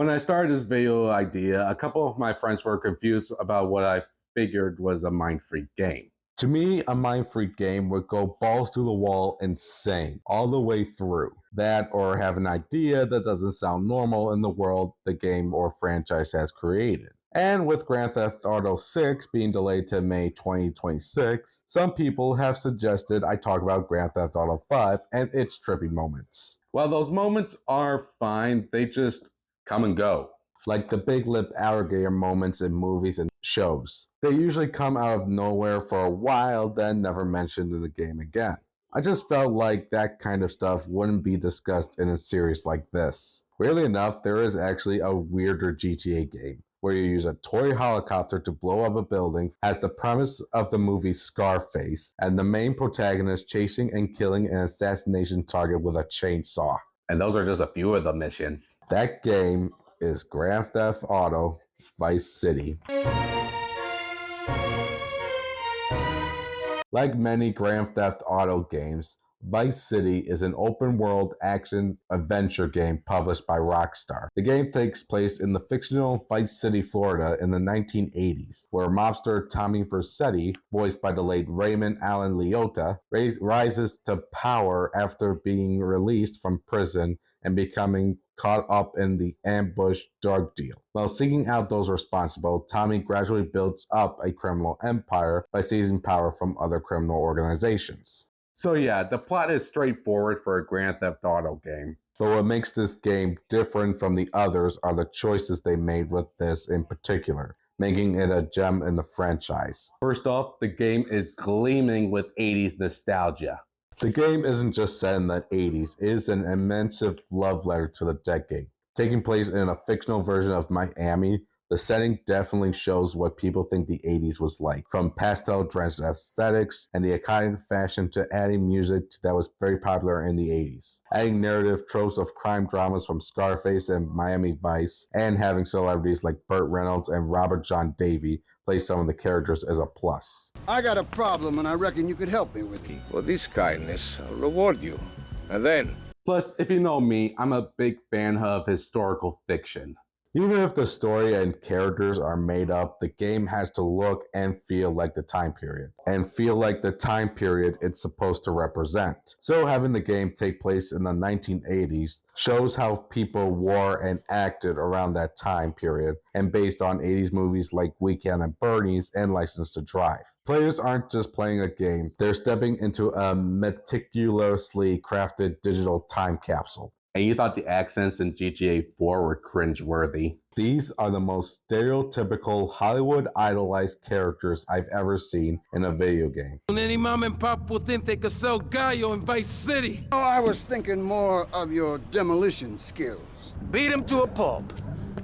When I started this video idea, a couple of my friends were confused about what I figured was a Mind Freak game. To me, a Mind Freak game would go balls to the wall insane all the way through. That or have an idea that doesn't sound normal in the world the game or franchise has created. And with Grand Theft Auto 6 being delayed to May 2026, some people have suggested I talk about Grand Theft Auto 5 and its trippy moments. While those moments are fine, they just come and go. Like the big lip alligator moments in movies and shows. They usually come out of nowhere for a while, then never mentioned in the game again. I just felt like that kind of stuff wouldn't be discussed in a series like this. Weirdly enough, there is actually a weirder GTA game where you use a toy helicopter to blow up a building as the premise of the movie Scarface, and the main protagonist chasing and killing an assassination target with a chainsaw. And those are just a few of the missions. That game is Grand Theft Auto Vice City. Like many Grand Theft Auto games, Vice City is an open-world action-adventure game published by Rockstar. The game takes place in the fictional Vice City, Florida in the 1980s, where mobster Tommy Vercetti, voiced by the late Raymond Allen Liotta, rises to power after being released from prison and becoming caught up in the ambush drug deal. While seeking out those responsible, Tommy gradually builds up a criminal empire by seizing power from other criminal organizations. So yeah, the plot is straightforward for a Grand Theft Auto game. But what makes this game different from the others are the choices they made with this in particular, making it a gem in the franchise. First off, the game is gleaming with 80s nostalgia. The game isn't just set in the 80s, it is an immense love letter to the decade. Taking place in a fictional version of Miami, the setting definitely shows what people think the 80s was like, from pastel-drenched aesthetics and the iconic fashion to adding music that was very popular in the 80s. Adding narrative tropes of crime dramas from Scarface and Miami Vice, and having celebrities like Burt Reynolds and Robert John Davey play some of the characters is a plus. I got a problem and I reckon you could help me with it. For this kindness, I'll reward you. And then... Plus, if you know me, I'm a big fan of historical fiction. Even if the story and characters are made up, the game has to look and feel like the time period, and feel like the time period it's supposed to represent. So having the game take place in the 1980s shows how people wore and acted around that time period, and based on 80s movies like Weekend at Bernie's and License to Drive. Players aren't just playing a game, they're stepping into a meticulously crafted digital time capsule. And you thought the accents in GTA 4 were cringeworthy. These are the most stereotypical Hollywood idolized characters I've ever seen in a video game. Any mom and pop will think they could sell Gallo in Vice City. Oh, I was thinking more of your demolition skills. Beat him to a pulp.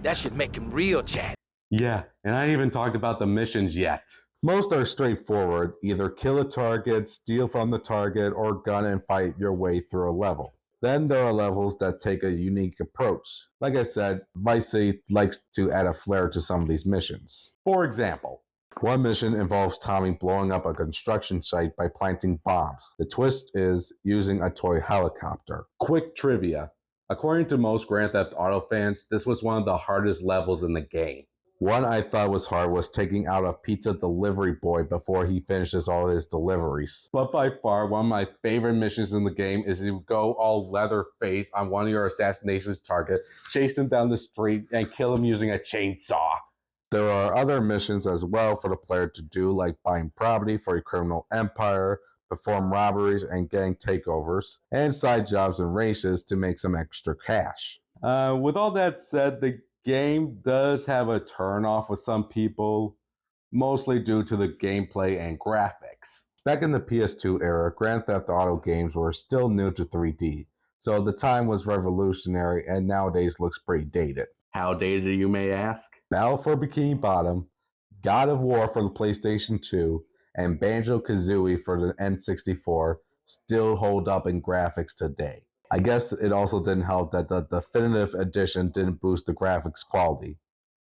That should make him real chat. Yeah, and I ain't even talked about the missions yet. Most are straightforward, either kill a target, steal from the target, or gun and fight your way through a level. Then there are levels that take a unique approach. Like I said, Vice City likes to add a flair to some of these missions. For example, one mission involves Tommy blowing up a construction site by planting bombs. The twist is using a toy helicopter. Quick trivia. According to most Grand Theft Auto fans, this was one of the hardest levels in the game. One I thought was hard was taking out a pizza delivery boy before he finishes all his deliveries. But by far, one of my favorite missions in the game is you go all leather-faced on one of your assassination targets, chase him down the street, and kill him using a chainsaw. There are other missions as well for the player to do, like buying property for a criminal empire, perform robberies and gang takeovers, and side jobs and races to make some extra cash. With all that said, the game does have a turn-off with some people, mostly due to the gameplay and graphics. Back in the PS2 era, Grand Theft Auto games were still new to 3D, so the time was revolutionary and nowadays looks pretty dated. How dated, you may ask? Battle for Bikini Bottom, God of War for the PlayStation 2, and Banjo-Kazooie for the N64 still hold up in graphics today. I guess it also didn't help that the definitive edition didn't boost the graphics quality.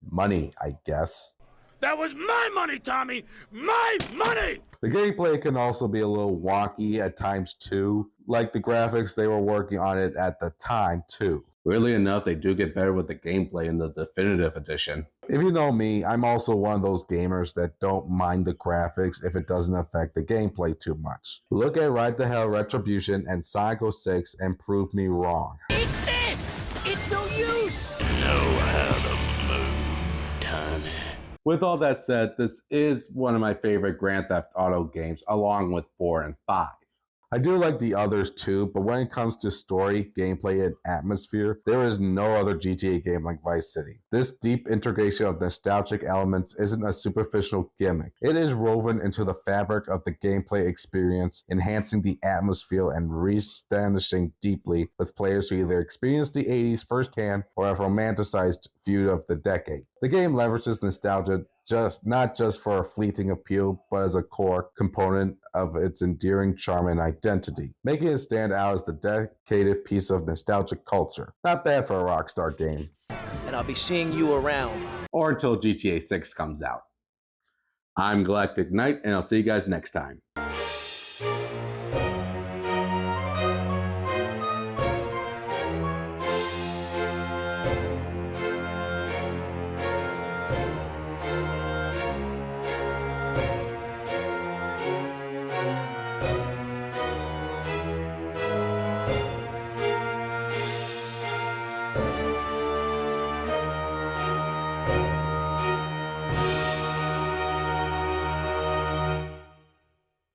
Money, I guess. That was my money, Tommy! My money! The gameplay can also be a little wonky at times too. Like the graphics, they were working on it at the time too. Weirdly enough, they do get better with the gameplay in the definitive edition. If you know me, I'm also one of those gamers that don't mind the graphics if it doesn't affect the gameplay too much. Look at Ride the Hell Retribution and Sonic 06 and prove me wrong. Eat this! It's no use! Know how to move, Tony. With all that said, this is one of my favorite Grand Theft Auto games, along with 4 and 5. I do like the others too, but when it comes to story, gameplay, and atmosphere, there is no other GTA game like Vice City. This deep integration of nostalgic elements isn't a superficial gimmick. It is woven into the fabric of the gameplay experience, enhancing the atmosphere and re-establishing deeply with players who either experienced the 80s firsthand or have romanticized view of the decade. The game leverages nostalgia not just for a fleeting appeal, but as a core component of its endearing charm and identity, making it stand out as the dedicated piece of nostalgic culture. Not bad for a Rockstar game. And I'll be seeing you around. Or until GTA 6 comes out. I'm Galactic Knight, and I'll see you guys next time.